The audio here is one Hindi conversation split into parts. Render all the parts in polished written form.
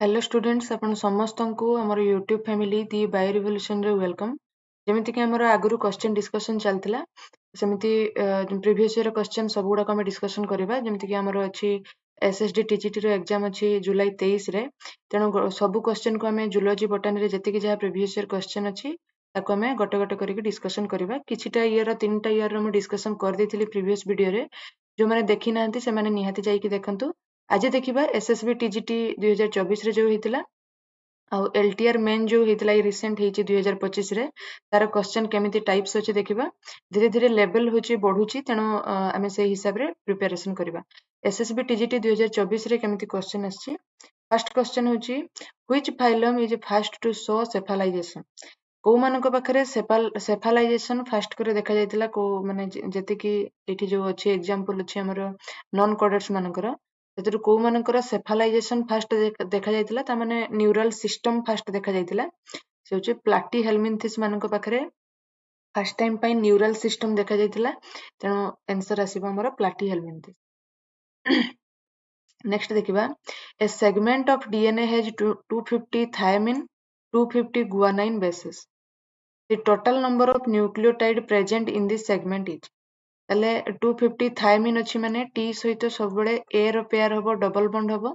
हेलो स्टूडेंट्स आपण समस्त को हमर YouTube family the bio revolution रे वेलकम। जेमिति कि हमर आगुरु क्वेश्चन डिस्कशन चलतिला सेमिति प्रीवियस ईयर क्वेश्चन सब गुडा हम डिस्कशन करबा। जेमिति कि हमर अछि एसएसडी टीजीटी रो एग्जाम अछि जुलाई 23 रे, तेणु सब क्वेश्चन को हमें जूलॉजी बॉटनी रे जति कि जहा प्रीवियस ईयर क्वेश्चन अछि ताको हमें गोटे गोटे करके डिस्कशन करबा। किछिटा ईयर तीनटा ईयर रो हम डिस्कशन कर देथिली प्रीवियस वीडियो रे, जो माने देखि नांती से माने निहाती जाई कि देखंतु। आज देखिबा एसएसबी टीजीटी 2024 रे जो हेतिला आउ एलटीआर मेन जो हेतिला ई रिसेंट हेछि 2025 रे, तार क्वेश्चन केमिति टाइप्स अछि देखिबा। धीरे धीरे लेवल होछि बढ़ुछि, तेणु आमे से हिसाब रे प्रिपरेशन करबा। एसएसबी टीजीटी 2024 रे केमिति क्वेश्चन आछि। फर्स्ट क्वेश्चन होछि which phylum is fast to show cephalization. को मानक पाखरे सेफालाइजेशन फास्ट करे देखा जायतिला को माने जति कि एठी जो अछि एग्जांपल अछि हमर नॉन कोडर्स मानकर सेतु को मानकर सेफालाइजेशन फास्ट देखा जायतिला, ता माने न्यूरल सिस्टम फास्ट देखा जायतिला। से होछि प्लाटी हेलमिंथिस मानक पाखरे फर्स्ट टाइम पई न्यूरल सिस्टम देखा जायतिला, तेणु आंसर आसीबा हमर प्लाटी हेलमिंथिस। नेक्स्ट देखिबा a segment of DNA has 250 thymine 250 guanine bases. The total number of nucleotide present in this segment is ताले 250 थायमिन अछि माने टी सहित सब बळे ए रो पेयर हबो डबल बॉन्ड हबो,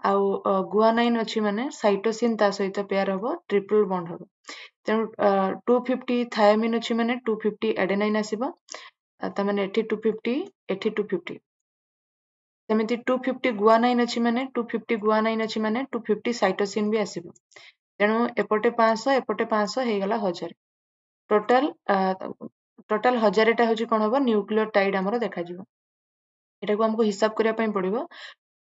आउ गुआनाइन अछि माने साइटोसिन ता सहित पेयर हबो ट्रिपल बॉन्ड हबो। तेणु 250 थायमिन अछि माने 250 एडेनाइन आसीबो, ता माने एठी 250 एठी 250 सेमिति 250 गुआनाइन अछि माने 250 गुआनाइन अछि माने 250 साइटोसिन भी आसीबो। तेणु एपटे 500 एपटे 500 हे गला 1000। टोटल 1000 टा होची कोन हबो न्यूक्लियोटाइड हमरो देखा जिवो। एटा को हमको हिसाब करिया पई पड़िबो।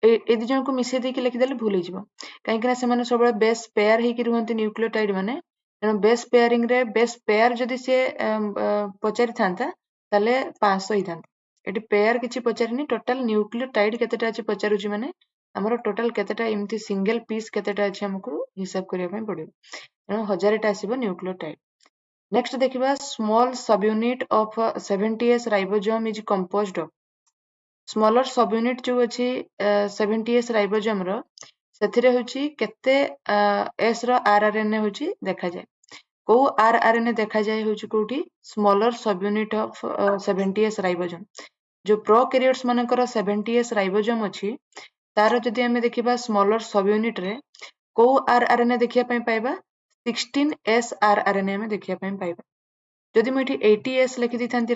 ए दि जन को मिसे दे के लिखि देले भूल हिजबो, काहे कि ना से माने सब बेस पेयर हे कि रहंती न्यूक्लियोटाइड माने। तेणु बेस पेयरिंग रे बेस पेयर जदि से पचारि थांता ताले 500 ही थांता। एटी पेयर किछि पचारिनी, टोटल न्यूक्लियोटाइड केतेटा अछि पचारुची माने हमरो टोटल केतेटा एम्ति सिंगल पीस केतेटा अछि हमको हिसाब करिया पई पड़िबो। तेणु 1000 टा आसीबो न्यूक्लियोटाइड। नेक्स्ट देखिबा small subunit of 70s ribosome is composed of. Smaller subunit जो अछि 70s राइबोसोम रो सेथिरे होछि केते एस रो आरआरएनए होछि देखा जाय। को आरआरएनए देखा जाय होछि कोठी smaller subunit of 70s ribosome. जो प्रोकैरियोट्स मानकर 70s राइबोसोम अछि तार जदि हमें देखिबा स्मॉलर सबयूनिट रे को आरआरएनए देखिया पई पाइबा 16s आरआरएनए में देखिया पई पाइबा। जदि मैं 80s लिखि दिथांती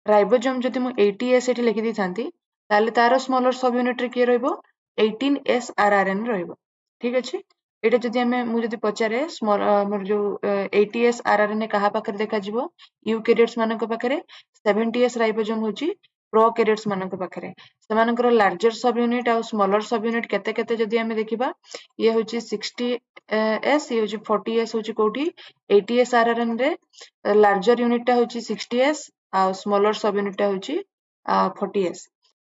राइबोसोम जदि मु 80s एठी लिखि दिथांती ताले तार स्मॉलर सबयूनिट रे के रहइबो 18s आरआरएनए रहइबो। ठीक अछि। एटा जदि हमें मु जदि पचारे स्मॉल हमर जो 80s आरआरएनए कहा पाखरे देखा जिवो यूकैरियोट्स मानक पाखरे 70s राइबोसोम होची प्रोकैरियोट्स मानक पाखरे सेमानकर लार्जर सब यूनिट आ स्मॉलर सब यूनिट केते केते जदि हमें देखिबा ये होची 60s ये होची 40s होची कोठी 80s आरआरएन रे लार्जर यूनिट टा होची 60s आ स्मॉलर सब यूनिट टा होची 40s।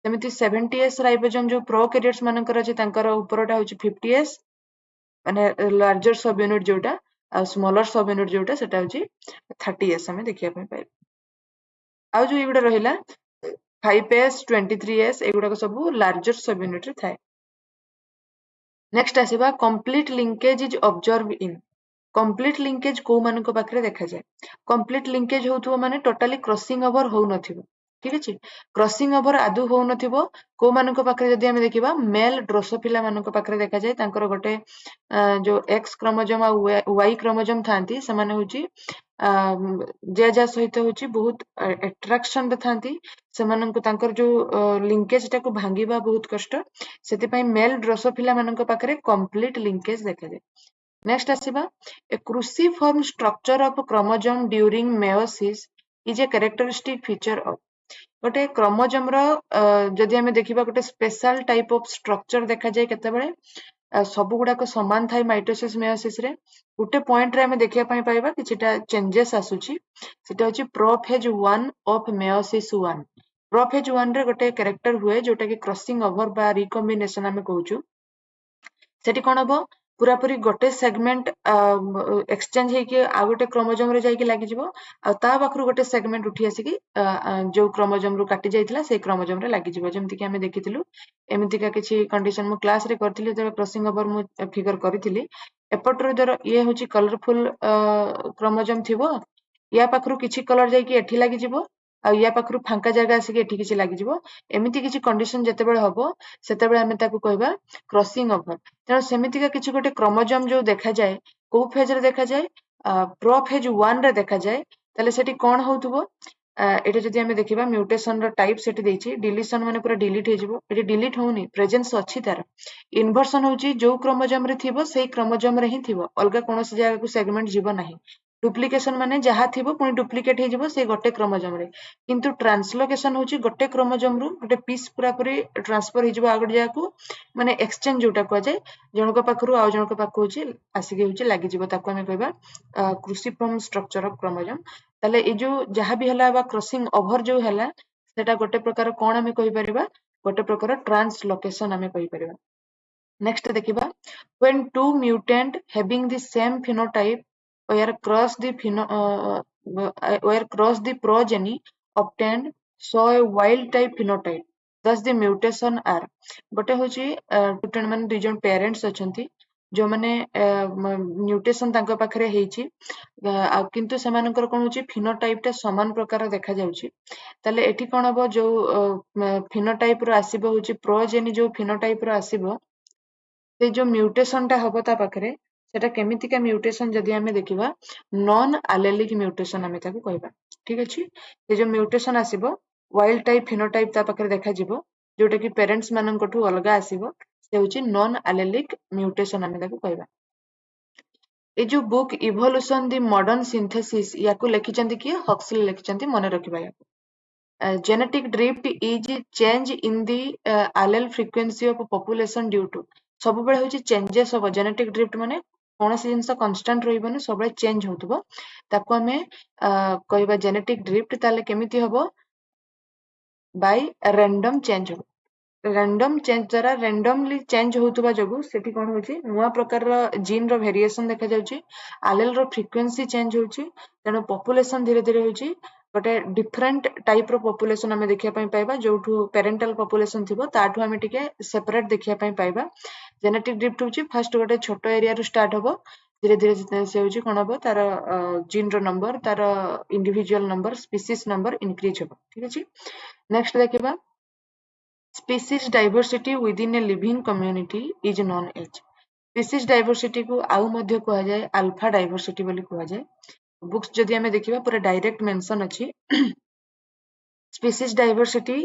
सेमिति 70s राइबोसोम जो प्रोकैरियोट्स मानकर अछि तांकर उपरटा होची 50s माने लार्जर सब यूनिट जोटा आ स्मॉलर सब यूनिट जोटा सेटा होची 30s हमें देखिया पई पाइ। आ जो एगुडा रहिला 5s 23s एगुडा को सब लार्जर सब यूनिट रे थाए। नेक्स्ट आसीबा complete linkage is observe in. Complete linkage को मानक पाखरे देखा जाय। कंप्लीट लिंकेज होथुव माने टोटली क्रॉसिंग ओवर हो नथिबो। ठीक अछि। क्रॉसिंग ओवर आदु हो नथिबो को मानक पाखरे जदि हमें देखिबा मेल ड्रोसोफिला मानक पाखरे देखा जाय। तांकर गोटे जो एक्स क्रोमोसोम आ वाई क्रोमोसोम थांती समान होची जे जा सहित होची बहुत अट्रैक्शन थांती सेमानंको तांकर जो लिंकेज टाको भांगीबा बहुत कष्ट, सेति पई मेल ड्रोसोफिला मानक पाखरे कंप्लीट लिंकेज देखा जाय। नेक्स्ट आसीबा a cruciform structure of chromosome during meiosis is a characteristic feature of. गोटे क्रोमोसोम रो जदि हमें देखिबा गोटे स्पेशल टाइप ऑफ स्ट्रक्चर देखा जाय केते बेले सब गुडाक समान थाई माइटोसिस मेयोसिस रे गोटे पॉइंट रे हमें देखिया पई पाइबा किछिटा चेंजेस आसुची। सेटा होची प्रोफेज 1 ऑफ मेयोसिस 1। प्रोफेज 1 रे गोटे कैरेक्टर हुए जोटा कि क्रॉसिंग ओवर बा रिकॉम्बिनेशन हमें कहूछु। सेठी कोन हबो पूरा पूरी गोटे सेगमेंट एक्सचेंज होइके आ गोटे क्रोमोजोम रे जाइके लागि जिवो आ ता पाखरु गोटे सेगमेंट उठी आसिकी जो क्रोमोजोम रु काटी जाइथिला से क्रोमोजोम रे लागि जिवो जेमति कि हमें देखिथिलु एमिति का किछि कंडीशन मु क्लास रे करथिलि जे क्रॉसिंग ओवर मु फिगर करथिलि एपटर जर ये होची कलरफुल क्रोमोजोम थिबो या पाखरु किछि कलर जाइके एठी लागि जिवो आ या पाखरु फांका जागा आसिकी एठी किछि लागि जिवो एमिति किछि कंडीशन जेतेबेले हबो सेतेबेले हमें ताकू कहबा क्रॉसिंग ओवर तेणु सेमितिका किछि गोटे क्रोमोजोम जो देखा जाए को फेज रे देखा जाए प्रो फेज 1 रे देखा जाए ताले सेठी कोन होउथबो एटा जदि हमें देखिबा म्यूटेशन रो टाइप सेठी देछि डिलीशन माने पूरा डिलीट हे जिवो एटी डिलीट होउनी प्रेजेंस अछि तार इन्वर्सन होउची जो क्रोमोजोम रे थिबो सेही क्रोमोजोम रे ही थिबो अलगा कोनोसी जागा को सेगमेंट जिवो नाही डुप्लिकेशन माने जहा थिबो पुनी डुप्लिकेट हे जिवो से गोटे क्रोमोजोम रे किंतु ट्रांसलोकेशन होउची गोटे क्रोमोजोम रु गोटे पीस पूरा पूरी ट्रांसफर हे जिवो आ गोटे जागा को माने एक्सचेंज जोटा को जाय जनक पाखरु आ जनक पाखु होची आसिके होची लागि जिवो ताको हमें कहबा क्रूसिफॉर्म स्ट्रक्चर ऑफ क्रोमोजोम ताले ए जो जहा भी हला बा क्रॉसिंग ओवर जो हला सेटा गोटे प्रकार कोन हमें कहि परिबा गोटे प्रकार ट्रांसलोकेशन हमें कहि परिबा नेक्स्ट देखिबा when two mutant having the same phenotype were cross the were cross the progeny obtained saw a wild type phenotype thus the mutation are गोटे होची mutant माने दुई जन पेरेंट्स अछंती जो माने म्यूटेशन तांको पाखरे हेची आ किंतु सेमानकर कोन होची फिनोटाइप टा समान प्रकार देखा जाउची ताले एठी कोन हबो जो फिनोटाइप रो आसीबो होची प्रोजेनी जो फिनोटाइप रो आसीबो से जो म्यूटेशन टा हबो ता पाखरे सेटा केमितिका म्यूटेशन जदि हमें देखिबा नॉन एलेलिक म्यूटेशन हमें ताको कहबा ठीक अछि से जो म्यूटेशन आसीबो वाइल्ड टाइप फिनोटाइप ता पाखरे देखा जिवो जोटा कि पेरेंट्स माननकठु अलगा आसीबो से होची नॉन एलेलिक म्यूटेशन हमें ताको कहबा ए जो book evolution the modern synthesis याको लिखिचंती कि हक्सली लिखिचंती मने रखिबा याको genetic drift is change in the allele frequency of population due to सब बेले होची चेंजेस हो जेनेटिक ड्रिफ्ट माने कोनोसी जिंस कांस्टेंट रहइबनी सब बेले चेंज होतबो ताको हमें कहबा जेनेटिक ड्रिफ्ट ताले केमिति हबो बाय रैंडम चेंज हो रैंडम चेंज द्वारा रैंडमली चेंज होतबा जगु सेठी कोन होची नुवा प्रकार रो जीन रो वेरिएशन देखा जाउची एलेल रो फ्रीक्वेंसी चेंज होची तेनो पॉपुलेशन धीरे धीरे होची गोटे डिफरेंट टाइप रो पॉपुलेशन हमें देखिया पई पाइबा जोठु पेरेंटल पॉपुलेशन थिबो ताठु हमें टिके सेपरेट देखिया पई पाइबा जेनेटिक ड्रिफ्ट होची फर्स्ट गोटे छोटो एरिया रु स्टार्ट होबो धीरे धीरे से होची कोन होबो तार जीन रो नंबर तार individual number species number increase होबो ठीक अछि नेक्स्ट देखिबा species diversity within a living community is known as species diversity को आउ मध्य कहा जाए अल्फा डाइवर्सिटी बोली कहा जाए बुक्स जदि हमें देखिबा पूरा डायरेक्ट मेंशन अछि species diversity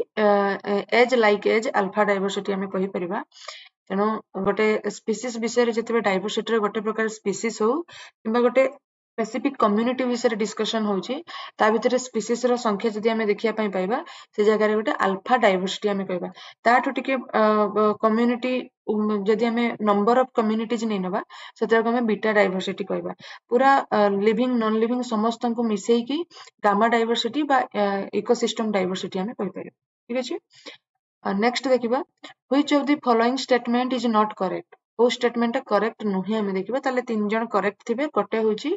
as like as alpha diversity हमें कहि परिबा तेणु गोटे स्पीसीज विषय जतबे डाइवर्सिटी गोटे प्रकार स्पीसीज हो किंबा गोटे स्पेसिफिक कम्युनिटी विषय डिस्कशन होची ता भितर स्पीसीज रो संख्या जदि हमें देखिया पई पाइबा से जगह रे गोटे अल्फा डाइवर्सिटी हमें कहबा ताठु टिके कम्युनिटी जदि हमें नंबर ऑफ कम्युनिटीज नै नबा सेतरा हमें बीटा डाइवर्सिटी कहबा पूरा लिविंग नॉन लिविंग समस्त को मिसई की गामा डाइवर्सिटी बा इकोसिस्टम डाइवर्सिटी हमें कहि परिबा ठीक अछि नेक्स्ट देखिबा which of the following statement is not correct ओ स्टेटमेंट करेक्ट नुहे हमें देखिबा ताले तीन जण करेक्ट थिबे गोटे होची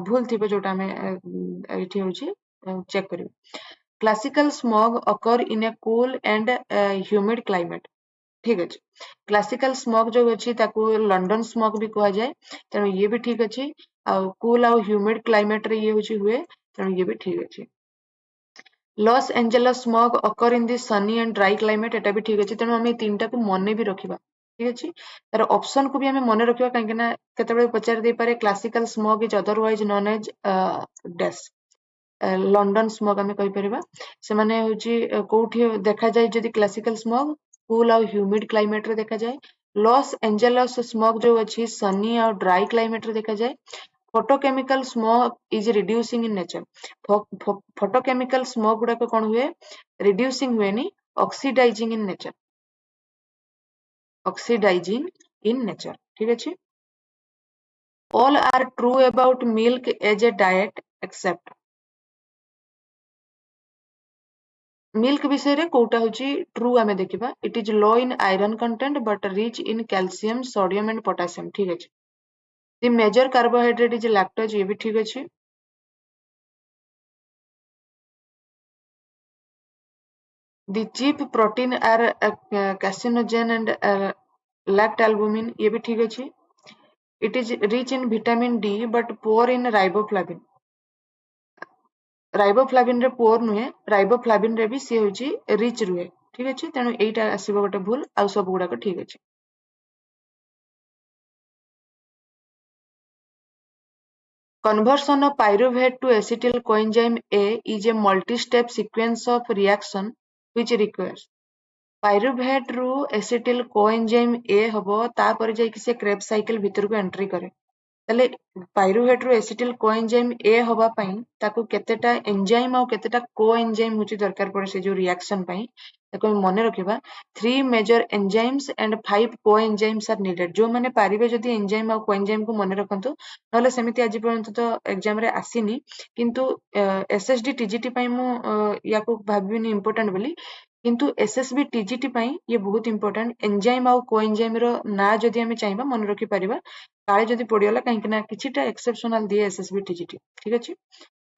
भूल थिबे जोटा हमें एठी होची चेक करिबा classical smog occur in A cool and humid climate ठीक अछि क्लासिकल स्मॉग जो अछि ताको लंडन स्मॉग भी कहा जाए तेणु ये भी ठीक अछि आ कूल आ ह्यूमिड क्लाइमेट रे ये होची हुए तेणु ये भी ठीक अछि Los Angeles smog occur in the Sunny and dry climate एटा भी ठीक अछि तेणु हम तीनटा को मने भी रखिबा ठीक अछि तार ऑप्शन को भी हमें मने रखिबा काहे ना केतेबे पचार दे पारे classical smog is otherwise known as dash London smog हमें कहि परिबा से माने होची कोठी देखा जाय जदि क्लासिकल स्मॉग कूल और ह्यूमिड क्लाइमेट रे देखा जाए लॉस एंजेलस स्मॉग जो अछि सनी और ड्राई क्लाइमेट रे देखा जाए photochemical smog is reducing in nature photochemical smog गुड़ा को कौन हुए reducing हुए नहीं oxidizing in nature oxidizing in nature ठीक है all are true about milk as a diet except milk विषय रे कोटा होची ट्रू आमे देखिबा it is low in iron content but rich in calcium sodium and potassium ठीक अछि the major carbohydrate is lactose ये भी ठीक अछि the chief protein are caseinogen and lactalbumin ये भी ठीक अछि it is rich in vitamin D but poor in riboflavin रे पुअर नुहे राइबोफ्लाविन रे भी सी होची रिच रुहे ठीक अछि तेणु एटा आसीबो गोटे भूल आ सब गुडा ठीक अछि conversion of pyruvate to acetyl coenzyme A is a multi-step sequence of reaction which requires pyruvate ରୁ acetyl coenzyme A हबो तापर जाई कि से क्रेब्स साइकिल भितर को एंट्री करे ତାହେଲେ ପାଇରୁଭେଟ ରୁ ଏସିଟିଲ କୋଏନଜାଇମ ଏ ହବା ପାଇଁ ତାକୁ କେତେଟା ଏନଜାଇମ ଆଉ କେତେଟା କୋଏନଜାଇମ ହଉଛି ଦରକାର ପଡେ ସେ ଯୋଉ ରିଆକ୍ସନ ପାଇଁ ତାକୁ ଆମେ ମନେ ରଖିବା 3 ମେଜର ଏନଜାଇମ୍ସ ଆଣ୍ଡ 5 କୋଏନଜାଇମ୍ସ ଆର୍ ନିଡେଡ ଯୋଉମାନେ ପାରିବେ ଯଦି ଏନଜାଇମ ଆଉ କୋଏନଜାଇମ କୁ ମନେ ରଖନ୍ତୁ ନହେଲେ ସେମିତି ଆଜି ପର୍ଯ୍ୟନ୍ତ ତ ଏକ୍ସାମ ରେ ଆସିନି କିନ୍ତୁ ଏସଏସଡି ଟିଜିଟି ପାଇଁ ମୁଁ ୟାକୁ ଭାବିବିନି ଇମ୍ପୋର୍ଟାଣ୍ଟ ବୋଲି କିନ୍ତୁ ଏସଏସବି ଟିଜିଟି ପାଇଁ ଇଏ ବହୁତ ଇମ୍ପୋର୍ଟାଣ୍ଟ ଏନଜାଇମ ଆଉ କୋଏନଜାଇମ ର ନାଁ ଯଦି ଆମେ ଚାହିଁବା ମନେ ରଖିପାରିବା କାଳେ ଯଦି ପଡିଗଲା କାହିଁକି ନା କିଛିଟା ଏକ୍ସେପସନାଲ ଦିଏ ଏସଏସବି ଟିଜିଟି ଠିକ ଅଛି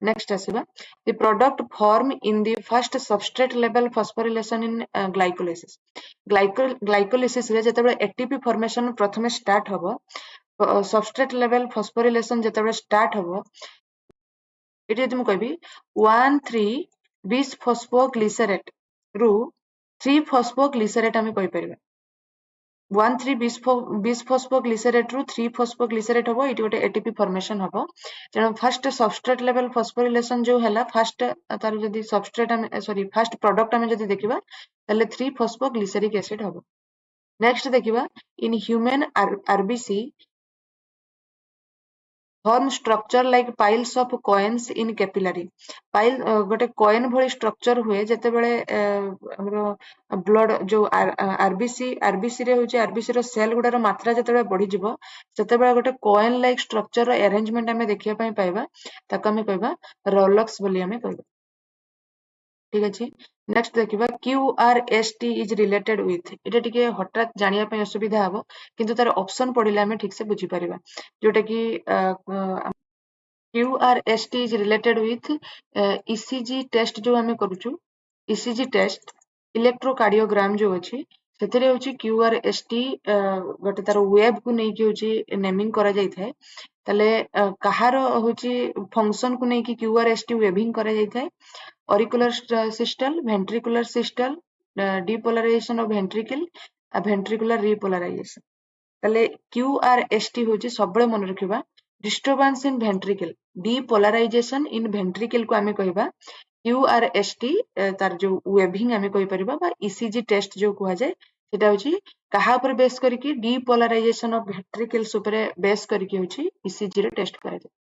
ନେକ୍ସଟ ଆସିବା the product form in the first substrate level phosphorylation in glycolysis glycolysis ରେ ଯେତେବେଳେ ATP formation ପ୍ରଥମେ start ହବ substrate level phosphorylation ଯେତେବେଳେ start ହବ ଏଠି ଯଦି ମୁଁ କହିବି 1,3 bis phosphoglycerate ରୁ 3 phosphoglycerate ଆମେ କହିପାରିବା 1,3 bis phosphoglycerate ରୁ 3 phosphoglycerate ହବ ଏଇଠି ଗୋଟେ ATP formation ହବ ତେଣୁ ଫାଷ୍ଟ ସବଷ୍ଟ୍ରେଟ ଲେଭେଲ ଫସ୍ଫୋରିଲେସନ ଯୋଉ ହେଲା ଫାଷ୍ଟ ତାର ଯଦି ସବଷ୍ଟ୍ରେଟ ଆମେ ସରି ଫାଷ୍ଟ ପ୍ରଡକ୍ଟ ଆମେ ଯଦି ଦେଖିବା ତାହେଲେ 3 phosphoglyceric acid ହବ ନେକ୍ସଟ ଦେଖିବା in human RBC form structure like piles of coins in capillary pile ଗୋଟେ coin ଭଳି structure ହୁଏ ଯେତେବେଳେ ଆମର blood ଯୋଉ RBC ରେ ହଉଛି RBC ର cell ଗୁଡାର ମାତ୍ରା ଯେତେବେଳେ ବଢିଯିବ ସେତେବେଳେ ଗୋଟେ coin like structure ର arrangement ଆମେ ଦେଖିବା ପାଇଁ ପାଇବା ତାକୁ ଆମେ କହିବା Rolox ବୋଲି ଆମେ କହିବା ଠିକ ଅଛି ନେକ୍ସଟ ଦେଖିବା QRST is related with ଏଟା ଟିକେ ହଠାତ୍ ଜାଣିବା ପାଇଁ ଅସୁବିଧା ହବ କିନ୍ତୁ ତାର ଅପସନ ପଢିଲେ ଆମେ ଠିକ ସେ ବୁଝିପାରିବା ଯୋଉଟା କି QRST is related with ECG test जो आमे करूछु ECG test इलेक्ट्रोकार्डियोग्राम जो अछि ସେଥିରେ ହଉଛି QRST ଗୋଟେ ତାର ୱେବ କୁ ନେଇକି ହଉଛି ନେମିଂ କରାଯାଇଥାଏ ତାହେଲେ କାହାର ହଉଛି ଫଙ୍କସନ କୁ ନେଇକି QRST ୱେଭିଂ କରାଯାଇଥାଏ ଅରିକୁଲାର ସିଷ୍ଟଲ ଭେଣ୍ଟ୍ରିକୁଲାର ସିଷ୍ଟଲ ଡିପୋଲାରାଇଜେସନ ଅଫ ଭେଣ୍ଟ୍ରିକଲ ଭେଣ୍ଟ୍ରିକୁଲାର ରିପୋଲାରାଇଜେସନ ତାହେଲେ QRST ହଉଛି ସବୁବେଳେ ମନେ ରଖିବା disturbance in ventricle depolarization in ventricle को आमे कहबा QRST तार जो वेभिंग आमे कहि परिबा बा ECG टेस्ट जो कुहा जाय सेटा होची कहा ऊपर बेस करिकि डीपोलाराइजेशन ऑफ वेंट्रिकल्स ऊपर बेस करिकि होची ECG रे टेस्ट करा जाय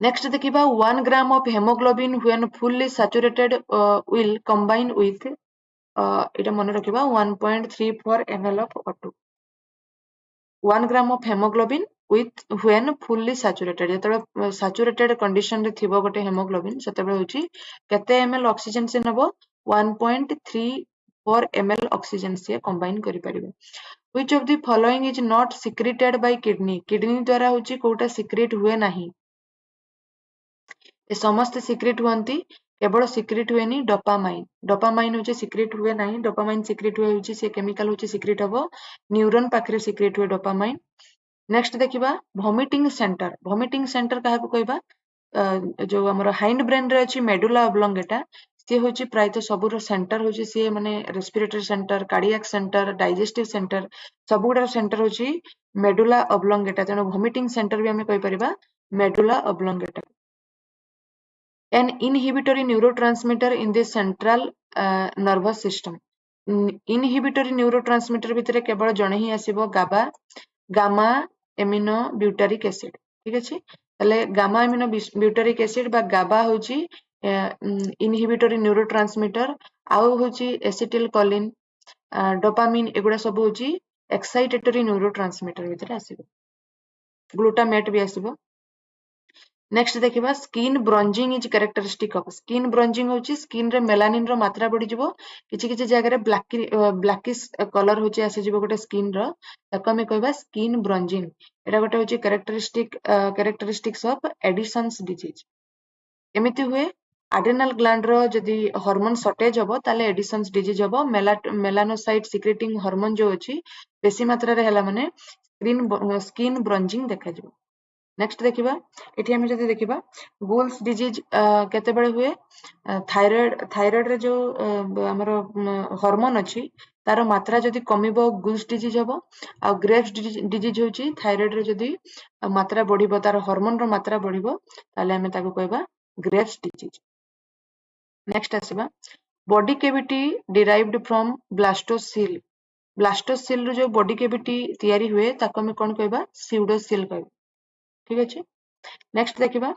नेक्स्ट देखिबा 1 gram of haemoglobin when fully saturated will combine with एटा मन रखिबा 1.34 ml of O2 1 gram of hemoglobin with when fully saturated ଯେତେବେଳେ saturated condition ରେ ଥିବ ଗୋଟେ hemoglobin ସେତେବେଳେ ହଉଛି କେତେ ml oxygen ସେ ନବ 1.34 ml oxygen ସେ combine କରିପାରିବ which of the following is not secreted by kidney ଦ୍ୱାରା ହଉଛି କୋଉଟା secrete ହୁଏ ନାହିଁ ଏ ସମସ୍ତେ secrete ହୁଅନ୍ତି କେବଳ secrete ହୁଏନି ଡୋପାମାଇନ ହଉଛି secrete ହୁଏ ନାହିଁ ଡୋପାମାଇନ secrete ହୁଏ ହଉଛି ସେ chemical ହଉଛି secrete ହବ ନ୍ୟୁରନ ପାଖରେ secrete ହୁଏ ଡୋପାମାଇନ नेक्स्ट देखिबा भमिटिंग सेंटर काहाକୁ कहबा जो हमर हाइंड ब्रेन रे अछि मेडुला ऑब्लोंगेटा से होची प्रायतः सबुर सेंटर होची से माने respiratory centre cardiac centre digestive centre सबुडा सेंटर होची मेडुला ऑब्लोंगेटा तेनो भमिटिंग सेंटर भी हमें कहि परिबा medulla oblongata an inhibitory neurotransmitter in the central nervous system inhibitory neurotransmitter भितरे केवल जणे ही आसीबो गाबा गामा एमिनो ब्यूटारिक एसिड ठीक अछि तले गामा एमिनो ब्यूटारिक एसिड बा गाबा होची इनहिबिटरी न्यूरोट्रांसमीटर आउ होची एसिटिल कोलिन डोपामिन एगुडा सब होची एक्साइटेटरी न्यूरोट्रांसमीटर भितरे आसीबो ग्लूटामेट भी आसीबो नेक्स्ट देखिबा skin bronzing is characteristic of skin bronzing होची स्किन रे मेलानिन रो मात्रा बढ़ी जिवो किछि किछि जगह रे ब्लैकिश कलर होची आसे जिवो गोटे स्किन रो ताको हमें कहबा स्किन ब्रंजिंग एटा गोटे होची कैरेक्टरिस्टिक्स ऑफ एडिसन्स डिजीज एमिति हुए आड्रेनाल ग्लैंड रो जदि हार्मोन शॉर्टेज हबो ताले एडिसन्स डिजीज हबो मेलानोसाइट सिक्रेटिंग हार्मोन जो अछि बेसी मात्रा रे हला माने स्किन ब्रंजिंग देखा जिवो नेक्स्ट देखिबा एठी हम जदि देखिबा गुल्स डिजीज केतेबेले हुए थायराइड रे जो हमर हार्मोन अछि तार मात्रा जदि कमिबो गुल्स डिजीज हबो आ ग्रेव्स डिजीज होची थायराइड रे जदि मात्रा बढ़िबो तार हार्मोन रो मात्रा बढ़िबो ताले हमें ताको कहबा ग्रेव्स डिजीज नेक्स्ट आसीबा body cavity derived from blastocoel रो जो बॉडी कैविटी तयारी हुए ताको हमें कोन कहबा स्यूडोसिल कहबा ठीक अछि नेक्स्ट देखिबा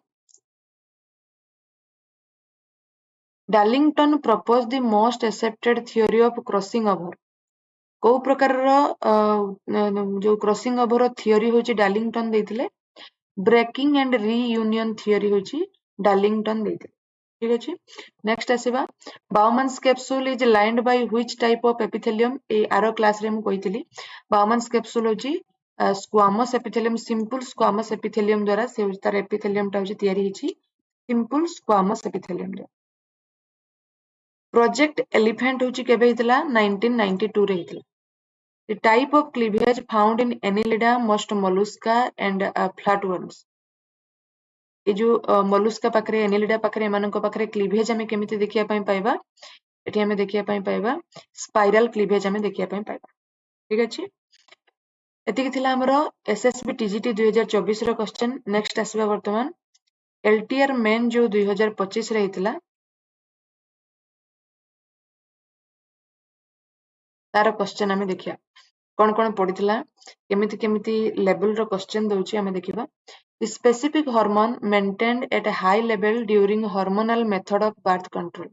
Darlington propose the most accepted theory of crossing over को प्रकार जो क्रॉसिंग ओवर थियोरी होची डार्लिंगटन देथिले ब्रेकिंग एंड रीयूनियन थियोरी होची डार्लिंगटन देथिले ठीक अछि नेक्स्ट आसीबा Bowman's capsule is lined by which type of epithelium ए आरो क्लास रे हम कहितली बाउमन्स कैप्सूल होची squamous epithelium simple squamous epithelium द्वारा से तार एपिथेलियम टा होची तयारी हिची सिंपल स्क्वामस एपिथेलियम रे प्रोजेक्ट एलिफेंट होची केबे हितला 1992 रे हितला The type of cleavage found in Annelida, most mollusca and flatworms. ये जो mollusca पाखरे Annelida पाखरे एमानक पाखरे cleavage हमें केमिति देखिया पई पाइबा एठी हमें देखिया पई पाइबा स्पाइरल क्लीवेज हमें देखिया पई पाइबा ठीक अछि एतिकी थिला हमरो एसएसबी टीजीटी 2024 रो क्वेश्चन नेक्स्ट आसीबा वर्तमान एलटीआर मेन जो 2025 रे हितला तार क्वेश्चन हमें देखिया कौन कौन पढ़िथिला केमिति केमिति लेवल रो क्वेश्चन दउची हमें देखिबा specific hormone maintained at a high level during hormonal method of birth control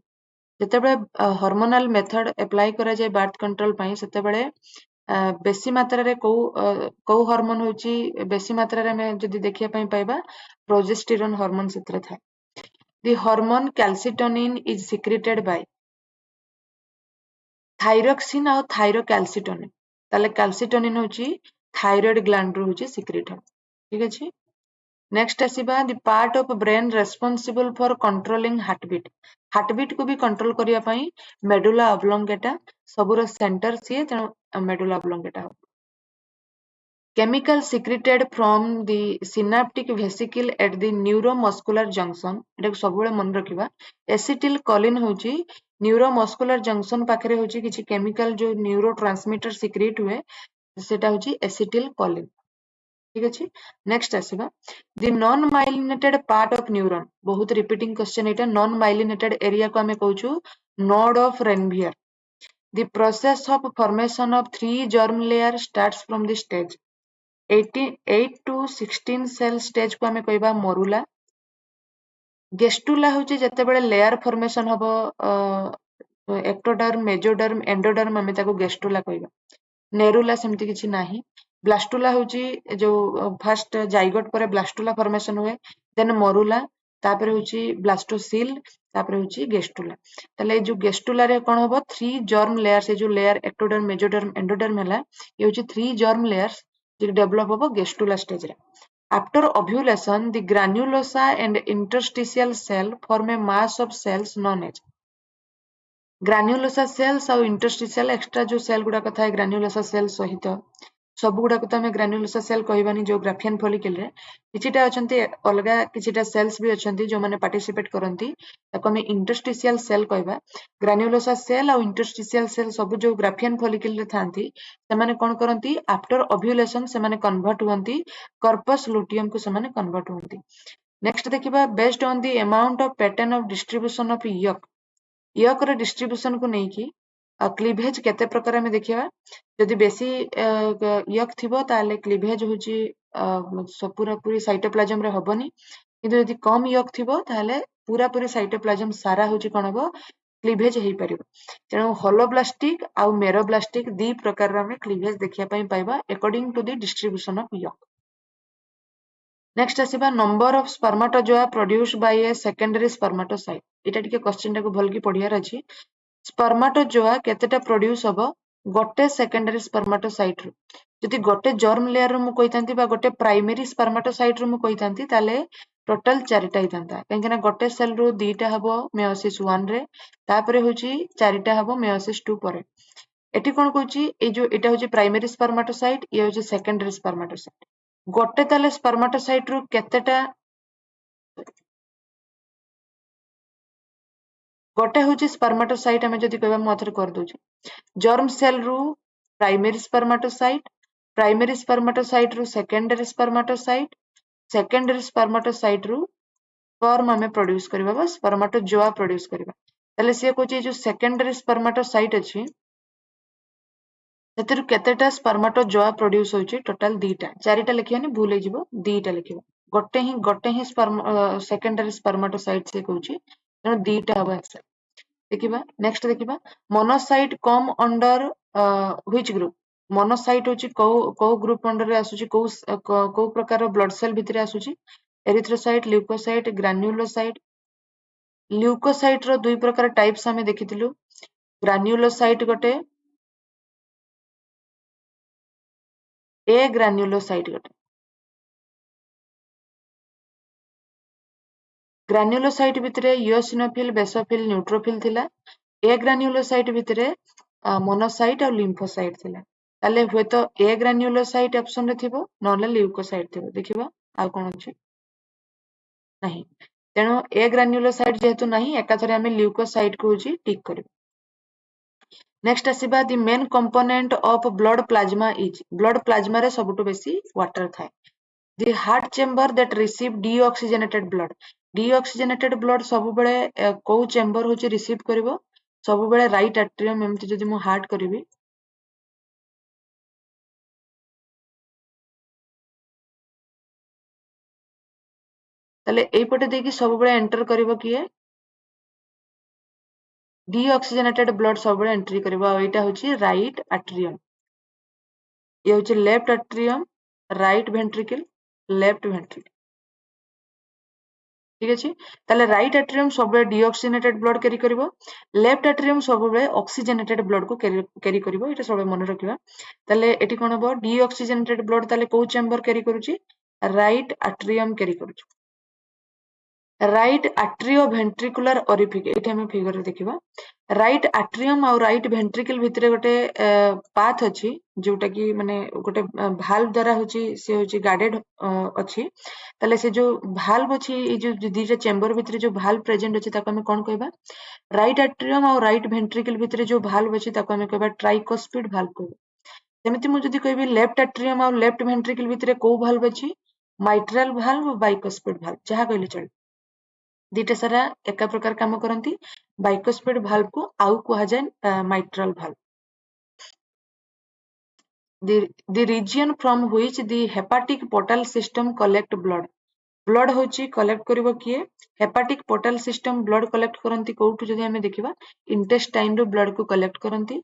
जेतेबेले हार्मोनल मेथड अप्लाई करा जाय बर्थ कंट्रोल पई सेतेबेले बेसी मात्रा रे को हार्मोन होची बेसी मात्रा रे में जदी देखिया पई पाइबा प्रोजेस्टेरोन हार्मोन सेतरे था the hormone calcitonin is secreted by thyroxine और थायरोक्याल्सिटोनिन ताले कैल्सिटोनिन होची थायराइड ग्लैंड रो होची सिक्रेट हम ठीक अछि नेक्स्ट आसीबा the part of brain responsible for controlling heartbeat को भी कंट्रोल करिया पई मेडुला ऑब्लोंगेटा सबुर सेंटर सी तेनो मेडुला ऑब्लोंगेटा हो chemical secreted from the synaptic vesicle at the neuromuscular junction एटा सबुले मन रखिबा एसिटिल कोलिन होची न्यूरोमस्कुलर जंक्शन पाखरे होची किछि केमिकल जो न्यूरोट्रांसमीटर सिक्रेट हुए सेटा होची एसिटिल कोलिन ठीक अछि नेक्स्ट आसीबा the non myelinated part of neuron बहुत रिपीटिंग क्वेश्चन एटा नॉन माइलिनेटेड एरिया को हमें कहूछु node of Ranvier the process of formation of 3 germ layer starts from the stage 8 to 16 cell stage को हमें कहबा मोरुला गेस्टुला होची जेतेबेले लेयर फॉर्मेशन हबो एक्टोडर्म मेजोडर्म एंडोडर्म हमें ताको गेस्टुला कहबा नेरुला सेमति किछि नाही ब्लास्टुला होची जो फर्स्ट जाइगोट पर ब्लास्टुला फॉर्मेशन हुए देन मोरुला तापर होची ब्लास्टोसिल तापर होची गेस्टुला तले जो गेस्टुला रे कोन हबो 3 जर्म लेयर से जो लेयर एक्टोडर्म मेजोडर्म एंडोडर्म हला ये होची 3 जर्म लेयर्स जे डेवलप हबो गेस्टुला स्टेज रे after ovulation the granulosa and interstitial cell form a mass of cells known as granulosa cells और इंटरस्टिशियल एक्स्ट्रा जो सेल गुडा कथा है ग्रान्युलोसा सेल सहित सब गुडा को हमें ग्रान्युलोसा सेल कहबानी जो ग्राफियन फॉलिकल रे किछिटा अछंती अलगा किछिटा सेल्स भी अछंती जो माने पार्टिसिपेट करंती ताको हमें इंटरस्टिशियल सेल कहबा ग्रान्युलोसा सेल और इंटरस्टिशियल सेल सब जो ग्राफियन फॉलिकल रे थांती से माने कोन करंती आफ्टर ओव्यूलेशन से माने कन्वर्ट हुंती कार्पस लुटियम को से माने कन्वर्ट हुंती नेक्स्ट देखिबा based on the amount of pattern of distribution of यक रो डिस्ट्रीब्यूशन को नेकी क्लीवेज केते प्रकार में देखिबा जदि बेसी यक थिबो ताले क्लीवेज होची पूरा पूरी साइटोप्लाज्म रे हबनी किंतु यदि कम यक थिबो ताले पूरा पूरी साइटोप्लाज्म सारा होची कोन हबो क्लीवेज हेई परिबो तेणु होलोब्लास्टिक आ मेरोब्लास्टिक दी प्रकार रे क्लीवेज देखिया पई पाइबा according to the distribution of yolk next आसीबा number of spermatozoa produced by a secondary spermatocyte एटा टिके क्वेश्चन टाको भलकी पढियार अछि स्पर्माटोजोआ केतेटा प्रोड्यूस हबो गोटे सेकेंडरी स्पर्माटोसाइट रु जदि गोटे जर्म लेयर रु मु कहितांती बा गोटे प्राइमरी स्पर्माटोसाइट रु मु कहितांती ताले टोटल चारिटा हितांता काहेकि ना गोटे सेल रु दीटा हबो मेयोसिस 1 रे तापरे होची चारिटा हबो मेयोसिस 2 परे एठी कोन कहूची ए जो एटा होची प्राइमरी स्पर्माटोसाइट ये होची सेकेंडरी स्पर्माटोसाइट गोटे ताले स्पर्माटोसाइट रु केतेटा गोटे होची स्पर्माटोसाइट हमें जदि कहबा मु अथर कर दोची जर्म सेल रु प्राइमरी स्पर्माटोसाइट रु सेकेंडरी स्पर्माटोसाइट सेकेंडरी स्पर्माटोसाइट रु स्पर्म हमें प्रोड्यूस करबा बा स्पर्माटोजोआ प्रोड्यूस करबा तले से कहूची जो सेकेंडरी स्पर्माटोसाइट अछि सेतिर केतेटा स्पर्माटोजोआ प्रोड्यूस होची टोटल दीटा चारिटा लिखियानी भूल हे जिवो दीटा लिखिबो गोटे ही स्पर्म सेकेंडरी स्पर्माटोसाइट से कहूची तेणु दीटा हबो आंसर देखिबा नेक्स्ट देखिबा monocyte come under which group monocyte होची को ग्रुप अंडर रे आसुची को प्रकार ब्लड सेल भितरे आसुची एरिथ्रोसाइट ल्यूकोसाइट ग्रान्युलोसाइट ल्यूकोसाइट रो दुई प्रकार टाइप्स हमें देखिथिलु ग्रान्युलोसाइट गोटे ए ग्रान्युलोसाइट गोटे ग्रान्युलोसाइट भितरे इओसिनोफिल बेसोफिल न्यूट्रोफिल थिला ए ग्रान्युलोसाइट भितरे मोनोसाइट और लिम्फोसाइट थिला ताले हुए तो ए ग्रान्युलोसाइट ऑप्शन रे थिबो नले ल्यूकोसाइट थिबो देखिबा आ कोन अछि नहीं तेणु ए ग्रान्युलोसाइट जेहेतु नहीं एकाथरे हमें ल्यूकोसाइट को होची टिक करिबो नेक्स्ट आसीबा the main component of blood plasma is blood plasma रे सबटु बेसी वाटर थाए the heart chamber that receive deoxygenated blood deoxygenated blood सब बेले को चेंबर होची रिसीव करिवो सब बेले राइट एट्रियम एमति जदि मु हार्ट करिवि ताले एई पटे देकी सब बेले एंटर करिवो किए डीऑक्सीजनेटेड ब्लड सब बेले एंट्री करिवो एटा होची राइट एट्रियम ये होची left atrium right ventricle left ventricle ठीक अछि ताले राइट एट्रियम सब बेले डीऑक्सीजनेटेड ब्लड कैरी करिवो लेफ्ट एट्रियम सब बेले ऑक्सीजनेटेड ब्लड को कैरी करिवो एटा सब मन रखिबा ताले एटी कोन हबो डीऑक्सीजनेटेड ब्लड ताले को चेंबर कैरी करूची राइट एट्रियम कैरी करूची राइट एट्रियो वेंट्रिकुलर ओरिफिक एठी हम फिगर रे देखिबा राइट एट्रियम और राइट वेंट्रिकल भितरे गोटे पाथ अछि जोटा कि माने गोटे भाल्व द्वारा होची से होची गार्डेड अछि तले से जो भाल्व अछि ए जो दीटा चेंबर भितरे जो भाल्व प्रेजेंट अछि ताको हम कोन कहबा राइट एट्रियम और राइट वेंट्रिकल भितरे जो भाल्व अछि ताको हम कहबा ट्राइकोस्पिड भाल्व कहबा जेमिति मु जदि कहबी लेफ्ट एट्रियम और लेफ्ट वेंट्रिकल भितरे को भाल्व अछि माइट्रल भाल्व बाइकोस्पिड भाल्व जहा कहले चल दीटा सारा एका प्रकार काम करती बाइकोस्पिड भाल्व को आउ कहा जाए mitral valve the region from which the hepatic portal system collect blood होची कलेक्ट करिवो किए hepatic portal system blood collect करंती कोठु जदि हमें देखिबा इंटेस्टाइन रो ब्लड को कलेक्ट करंती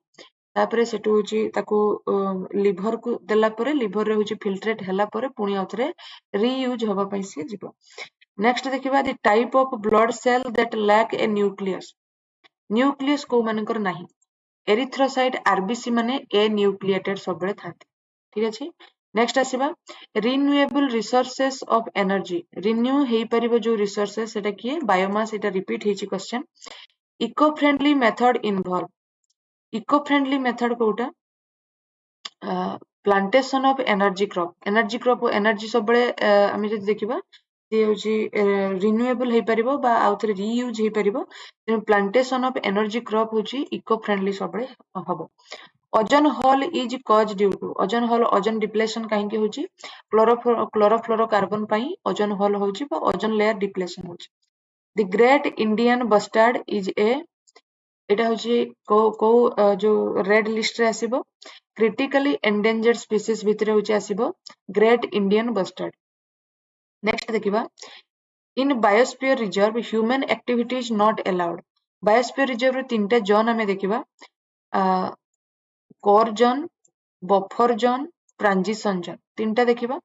तापरे सेटु होची ताको लिवर को देला परे लिवर रे होची फिल्ट्रेट हला परे पुनी आउथरे रीयूज होबा पई से जिवो नेक्स्ट देखिबा the type of blood cell that lack a nucleus को मानकर नाही एरिथ्रोसाइट आरबीसी माने ए न्यूक्लिएटेड सबले थाते ठीक अछि नेक्स्ट आसीबा renewable resources of energy renew हेई परिबो जो रिसोर्सेस सेटा किए बायोमास एटा रिपीट हेची question eco friendly method involve eco friendly method कोटा plantation of energy crop energy सबले आमे जदि देखिबा रिन्यूएबल हो बा आउथरे रीयूज हो पारिबो तेनु प्लांटेशन ऑफ एनर्जी क्रॉप होची इको फ्रेंडली सबले हबो ozone hole is cause due to ozone hole ozone depletion काहे के होची क्लोरोफ्लोरोकार्बन पई ओजोन होल होची बा ओजोन लेयर डिप्लेशन होची the great Indian bustard is a एटा होची को जो रेड लिस्ट रे आसीबो क्रिटिकली एंडेंजर्ड स्पीशीज भितरे होची आसीबो ग्रेट इंडियन बस्टार्ड नेक्स्ट देखिबा in biosphere reserve human activity is not allowed biosphere reserve रे तीनटा जोन हमें देखिबा core zone buffer zone transition zone तीनटा देखिबा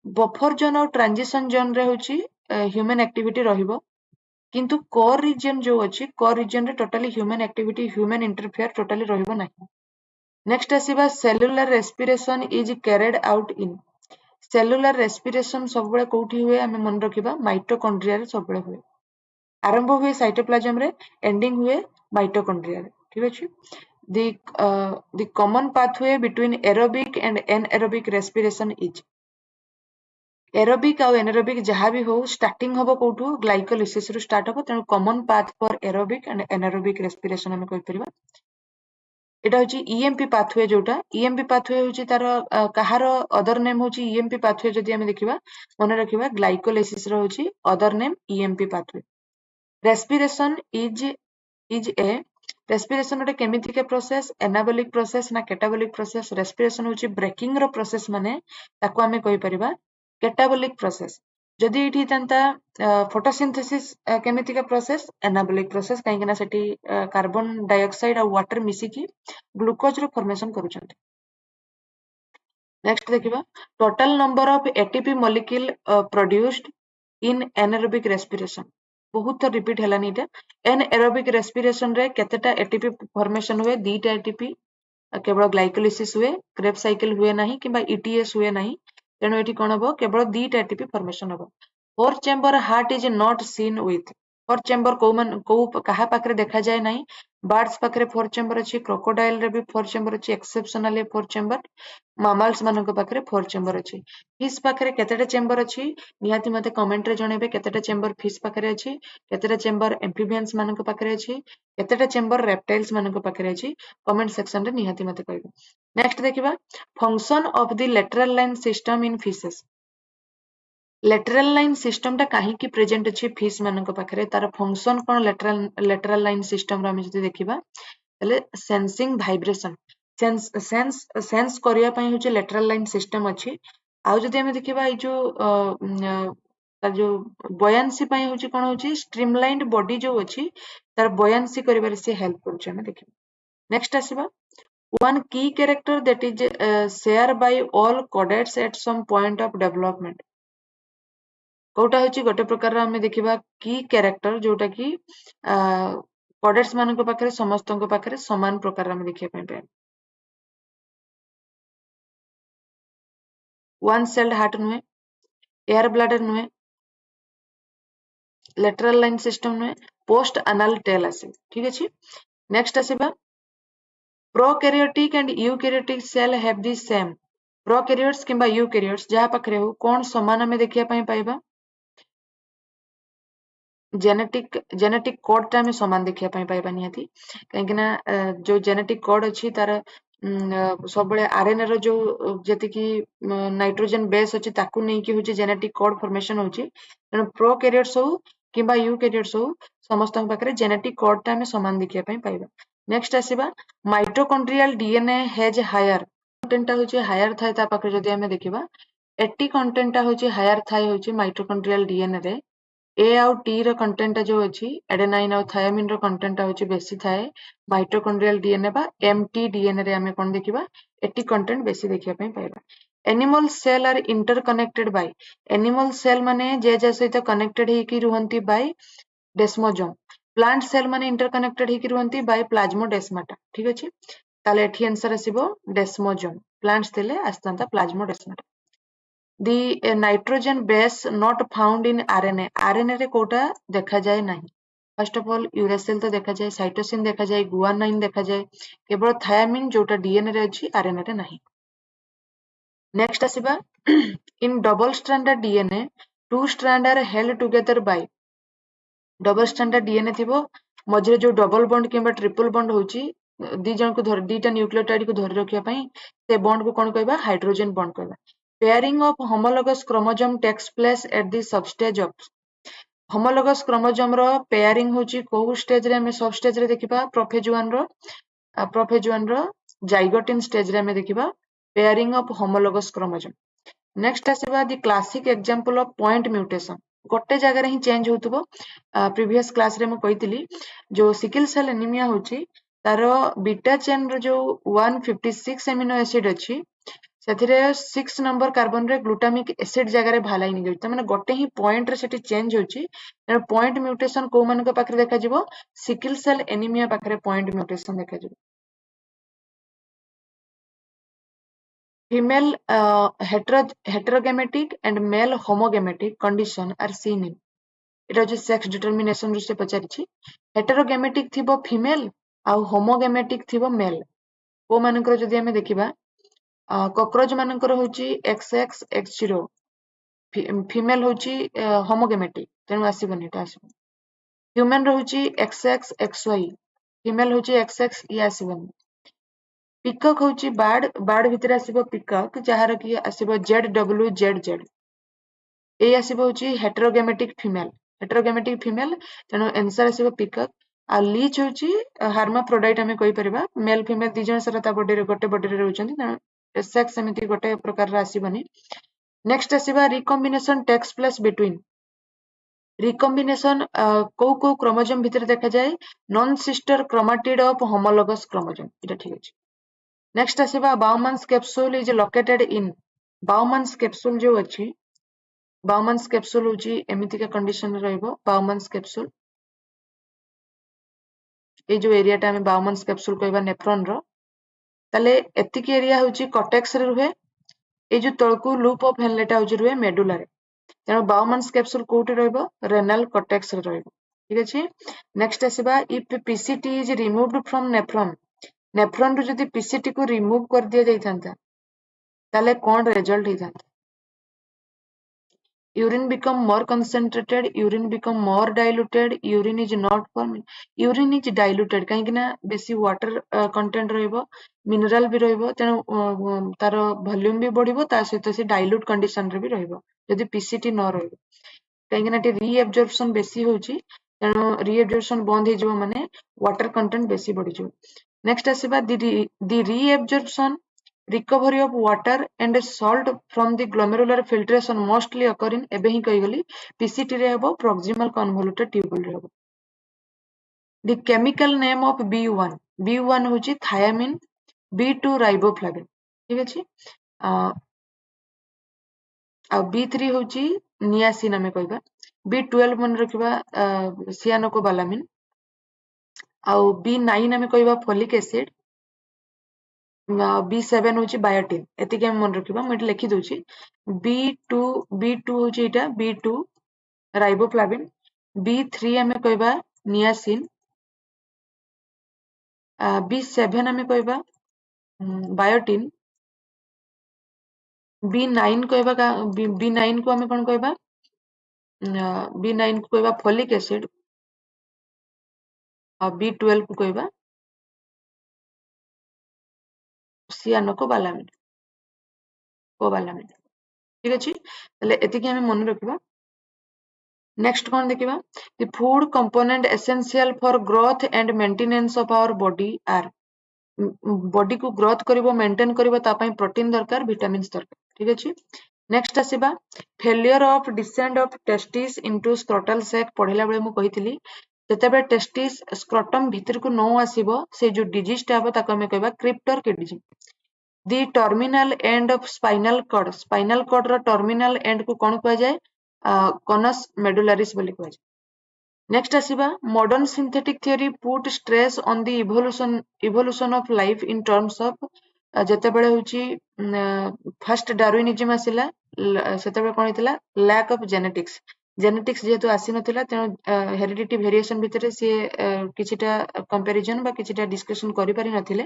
बफर जोन और ट्रांजिशन जोन रे होची ह्यूमन एक्टिविटी रहिबो किंतु कोर रीजन जो अछि कोर रीजन रे totally human activity human interfere totally रहिबो नाही। नेक्स्ट आसीबा cellular respiration is carried out in cellular respiration सब बेले कोठी हुए आमे मन रखिबा माइटोकॉन्ड्रिया रे सब बेले हुए आरंभ हुए साइटोप्लाज्म रे एंडिंग हुए माइटोकॉन्ड्रिया रे ठीक अछि। the common pathway between aerobic and anaerobic respiration is aerobic आउ एनारोबिक जहाँ भी हो स्टार्टिंग हम कौटू ग्लाइकोलिसिस रु स्टार्ट हम तेणु common path for aerobic and anaerobic respiration हम कहि परिबा। एटा होची ईएमपी पाथवे जोटा ईएमपी पाथवे होची तार कहार अदर नेम होची ईएमपी पाथवे जदि हम देखिबा मन रखिबा ग्लाइकोलिसिस रो होची other name EMP pathway. Respiration is a respiration गोटे केमिति के प्रोसेस एनाबोलिक प्रोसेस ना कैटाबोलिक प्रोसेस रेस्पिरेशन होची ब्रेकिंग रो प्रोसेस माने ताको हमें कहि परिबा कैटाबोलिक प्रोसेस। जदि एठी तंता फोटोसिंथेसिस केमिति का प्रोसेस एनाबोलिक प्रोसेस काहे ना सेठी कार्बन डाइऑक्साइड और वाटर मिसी की ग्लूकोज रो फॉर्मेशन करूछंती। नेक्स्ट देखिबा total number of ATP molecule produced in anaerobic respiration बहुत रिपीट हलानी इटा एनारोबिक रेस्पिरेशन रे केतेटा एटीपी फॉर्मेशन हुए दीटा एटीपी केवल ग्लाइकोलिसिस हुए क्रेब साइकिल हुए नहीं किंबा ईटीएस हुए नहीं तेणु एटी कोन हबो केवल दीटा एटीपी फॉर्मेशन हबो। Four chamber heart is not seen with four chamber को कहा पाखरे देखा जाए नहीं बर्ड्स पाखरे फोर चेंबर अछि क्रोकोडाइल रे भी फोर चेंबर अछि एक्सेप्शनली फोर चेंबर मामल्स मानक पाखरे फोर चेंबर अछि। फिश पाखरे केतेटा चेंबर अछि निहाती मते कमेंट रे जणेबे केतेटा चेंबर फिश पाखरे अछि केतेटा चेंबर एम्फिबियंस मानक पाखरे अछि केतेटा चेंबर रेप्टाइल्स मानक पाखरे अछि कमेंट सेक्शन रे निहाती मते कहबे। नेक्स्ट देखिबा function of the lateral line system in fishes lateral line system टा काहे की प्रेजेंट अछि फिश मानक पाखरे तार फंक्शन कोन लेटरल लाइन सिस्टम रा हम जदि देखिबा तले सेंसिंग वाइब्रेशन सेंस करिया पई होचे लेटरल लाइन सिस्टम अछि। आउ जदि हम देखिबा ई जो तार जो बयांसी पई होचे कोन होचे स्ट्रीमलाइन्ड बॉडी जो अछि तार बयांसी करिबार से हेल्प करूचे हम देखिबा। नेक्स्ट आसीबा one key character that is shared by all codex at some point of development कोटा होची गोटे प्रकार रा हमें देखिबा की कैरेक्टर जोटा की कोडेट्स मानक पाखरे समस्तक पाखरे समान प्रकार रा हमें देखिया पई पाए। वन सेल्ड हार्ट नुहे एयर ब्लैडर नुहे लेटरल लाइन सिस्टम नुहे पोस्ट एनाल टेल आसे ठीक अछि। नेक्स्ट आसीबा prokaryotic and eukaryotic cell have the same prokaryotes किंबा यूकैरियोट्स जहा पाखरे हो कोन समान हमें देखिया पई पाइबा जेनेटिक कोड टा हमें समान देखिया पई पाइबा निहाती काहे ना जो जेनेटिक कोड अछि तार सब बळे आरएनए रो जो जति की नाइट्रोजन बेस अछि ताकू नै की होची जेनेटिक कोड फॉर्मेशन होची तेणु प्रोकैरियोट्स हो किंबा यूकैरियोट्स हो समस्त पाखरे जेनेटिक कोड टा हमें समान देखिया पई पाइबा। नेक्स्ट आसीबा mitochondrial DNA has higher content टा होची हायर थाए ता पाखरे जदि हमें देखिबा 80 कंटेंट टा होची हायर थाए होची माइटोकॉन्ड्रियल डीएनए रे ए आउ टी रो कंटेंट जो अछि एडेनाइन और थायमिन रो कंटेंट अछि बेसी थाए माइटोकॉन्ड्रियल डीएनए बा एमटी डीएनए रे हमें कोन देखिबा 80 कंटेंट बेसी देखिया पई पाइबा। Animal cells are interconnected by animal cell माने जे जे सहित कनेक्टेड हे की रुहंती बाय डेस्मोजोम प्लांट सेल माने इंटरकनेक्टेड हे की रुहंती बाय प्लाज्मोडेस्माटा ठीक अछि ताले एठी आंसर आसीबो डेस्मोजोम प्लांट्स देले आस्तांता plasmodesmata. The nitrogen base not found in RNA RNA रे कोटा देखा जाए नहीं फर्स्ट ऑफ ऑल यूरेसिल तो देखा जाए साइटोसिन देखा जाए गुआनाइन देखा जाए केवल थायमिन जोटा डीएनए रे अछि आरएनए रे नहीं। नेक्स्ट आसीबा in double stranded DNA two strand are held together by double stranded DNA थिबो मझे जो डबल बॉन्ड किंबा ट्रिपल बॉन्ड होची दी जन को धर दीटा न्यूक्लियोटाइड को धरि रखिया पई से बॉन्ड को कोन कहबा हाइड्रोजन बॉन्ड कहबा। Pairing of homologous chromosome takes place at the substage of homologous chromosome रो पेयरिंग होची को स्टेज रे हमें सब स्टेज रे देखिबा प्रोफेज 1 रो जाइगोटिन स्टेज रे हमें देखिबा pairing of homologous chromosome। Next आसीबा the classic example of point mutation गोटे जगह रे ही चेंज होतबो प्रीवियस क्लास रे मैं कहितली जो सिकल सेल एनीमिया होची तारो बीटा चेन रो जो 156 एमिनो एसिड अछि ସେଥିରେ 6 नंबर कार्बन रे ग्लूटामिक एसिड जगह रे भालाइन हो जाउछि माने गोटे ही पॉइंट रे सेठी चेंज होछि तेणु पॉइंट म्यूटेशन को मानक पाखरे देखा जिवो सिकल सेल एनीमिया पाखरे पॉइंट म्यूटेशन देखा जिवो female heterogamitic and male homogamic condition are seen in এটা হচ্ছে সেক্স ডিଟরমিনেশন ରୁ ସେ ପଚାରିଛି heterogamic ଥିବ ଫିମେଲ ଆଉ homogamic ଥିବ ମେଲ କୋ ମାନଙ୍କର ଯଦି ଆମେ ଦେଖିବା କକ୍ରୋଚ ମାନଙ୍କର ହଉଛି XX X0 ଫିମେଲ ହଉଛି homogamic ତେଣୁ ଆସିବନି ଏଟା ଆସିବନି ହ୍ୟୁମାନ୍ ରହୁଛି XXXY ଫିମେଲ ହଉଛି XX ଇଏ ଆସିବନି ପିକକ୍ ହଉଛି ବାର୍ଡ ଭିତରେ ଆସିବ ପିକକ୍ ଯାହାର କି ଆସିବ ZWZZ ଏଇ ଆସିବ ହଉଛି heterogamic female ତେଣୁ ଆନ୍ସର ଆସିବ ପିକକ୍ ଆଉ ଲିଚ୍ ହଉଛି ହାର୍ମାଫ୍ରୋଡାଇଟ୍ ଆମେ କହିପାରିବା ମେଲ୍ ଫିମେଲ ଦି ଜଣ ସାରା ତା ବଡିରେ ଗୋଟେ ବଡିରେ ରହୁଛନ୍ତି ତେଣୁ ସେକ୍ସ ଏମିତି ଗୋଟେ ପ୍ରକାରର ଆସିବନି ନେକ୍ସଟ ଆସିବା recombination takes place between recombination କୋଉ କୋଉ କ୍ରୋମୋଜୋମ ଭିତରେ ଦେଖାଯାଏ non sister chromatid of homologous chromosome ଏଟା ଠିକ ଅଛି नेक्स्ट आसीबा Bowman's capsule is located in Bowman's capsule जो अछि बाउमन्स कैप्सूल होची एमितिका कंडीशन रहइबो बाउमन्स कैप्सूल ए जो एरिया टा में बाउमन्स कैप्सूल कहबा नेफ्रॉन रो तले एतिकी एरिया होची कॉर्टेक्स रे रुहे ए जो तळकू लूप ऑफ हेनलेटा होची रुहे मेडुला रे तेनो बाउमन्स कैप्सूल कोठी रहइबो रेनल कॉर्टेक्स रे रहइबो ठीक अछि नेक्स्ट आसीबा if PCT is removed from nephron रू जदि पीसीटी को रिमूव कर दिया जाइथांता ताले कोन रिजल्ट हिथांता urine become more concentrated urine become more diluted urine is not formed urine is diluted काहे कि ना बेसी वाटर कंटेंट रहइबो मिनरल भी रहइबो तेनु तार वॉल्यूम भी बढ़िबो ता सहित से डाइल्यूट कंडीशन रे भी रहइबो यदि पीसीटी न रहइबो काहे कि ना टी रीएब्जॉर्प्शन बेसी होची तेनु रीएब्जॉर्प्शन बंद हे जिवो माने वाटर कंटेंट बेसी बढ़ी जिवो नेक्स्ट आसीबा the reabsorption recovery of water and salt from the glomerular filtration mostly occur in ebe hi kahi gali PCT re hebo proximal convoluted tubule re hebo the chemical name of B1 hochi thiamine B2 riboflavin ठीक अछि आ B3 होची नियासिन हमें कहबा B12 मन रखिबा सियानोकोबालामिन आ B9 हमें कहबा फोलिक एसिड B7 होची बायोटिन एतिके हम मन रखिबा मैं लिखि दोची B2 होची एटा B2 राइबोफ्लाविन B3 हमें कहबा नियासिन B7 हमें कहबा बायोटिन B9 कहबा B9 को हमें कोन कहबा B9 को कहबा फोलिक एसिड और B12 को कहबा सियानोकोबालामिन ठीक अछि तले एतिके हमें मन रखिबा नेक्स्ट कोन देखिबा the food component essential for growth and maintenance of our body आर बॉडी को ग्रोथ करिवो मेंटेन करिवो ता पई प्रोटीन दरकार विटामिन्स दरकार ठीक अछि नेक्स्ट आसीबा failure of descend of testis into scrotal sac पढिला बेले मु कहितली जेतेबे टेस्टिस स्क्रोटम भीतर को न आसीबो से जो डिजीज टा हबो ताको हमें कहबा cryptorchidism the terminal end of spinal cord रो टर्मिनल एंड को कोन कहै जाय कनस मेडुलारिस बोली कहै जाय नेक्स्ट आसीबा modern synthetic theory put stress on the evolution of life in terms of जेतेबेले होची फर्स्ट डार्विनिज्म आसिला सेतेबेले कोन हितला लैक ऑफ जेनेटिक्स जेहेतु आसी नथिला तेणु हेरिडिटी वेरिएशन भितरे से किछिटा कंपैरिजन बा किछिटा डिस्कशन करि पारि नथिले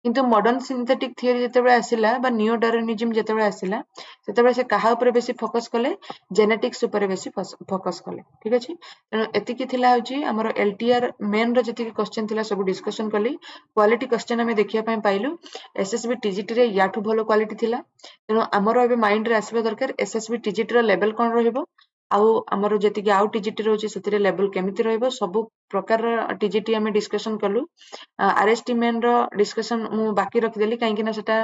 किंतु मॉडर्न सिंथेटिक थ्योरी जेतेबेले आसिला बा नियो डार्विनिज्म जेतेबेले आसिला सेतेबेले से काहा ऊपर बेसी फोकस कले जेनेटिक्स ऊपर बेसी फोकस कले ठीक अछि तेणु एतिकी थिला होची हमर एलटीआर मेन रो जतिकी क्वेश्चन थिला सब डिस्कशन कली क्वालिटी क्वेश्चन हमें देखिया पई पाइलु एसएसबी टीजीटी रे याठू भलो क्वालिटी थिला तेणु हमर एबे माइंड रे आसीबा दरकार एसएसबी टीजीटी रो लेवल कोन रहइबो आउ आमर जेतिकी आउ टीजीटी रोचे सेतिरे लेवल केमिति रहइबो सब प्रकार टीजीटी आमे डिस्कशन कलु आरएसटी मेन रो डिस्कशन मु बाकी रखि देली काहे कि ना सेटा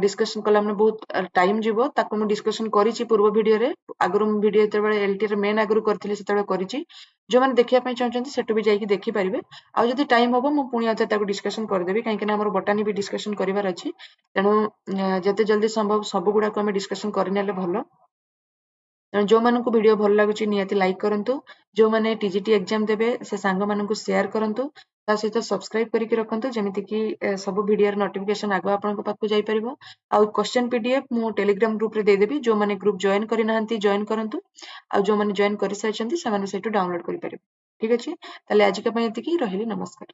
डिस्कशन कला हमने बहुत टाइम जीवो ताको मु डिस्कशन करिछि पूर्व वीडियो रे आगरु मु वीडियो जेते बेले एलटी रे मेन आगरु करथिले सेते बेले करिछि जो माने देखिया पय चाहछन्ती सेटु भी जाई कि देखि परिबे आ जदि टाइम होबो मु पुनी आते ताको डिस्कशन कर देबी काहे कि ना हमर बटानी भी डिस्कशन करिवार अछि तेनु जते जल्दी संभव सब गुडा को हम डिस्कशन करनेले भलो जो मानकु वीडियो भल लागुची नियति लाइक करंतु जो माने टीजीटी एग्जाम देबे से सांग मानकु शेयर करंतु ता सहित सब्सक्राइब करिकि रखंतु जेमिति कि सब वीडियो नोटिफिकेशन आगो आपनक पाखु जाई परिबो आ क्वेश्चन पीडीएफ मु टेलीग्राम ग्रुप रे दे देबी जो माने ग्रुप जॉइन करि नाहंती जॉइन करंतु आ जो माने जॉइन करि साइछन्ती से माने सेटु डाउनलोड करि परिबे ठीक अछि ताले आज के पय एतिकी रहिली नमस्कार।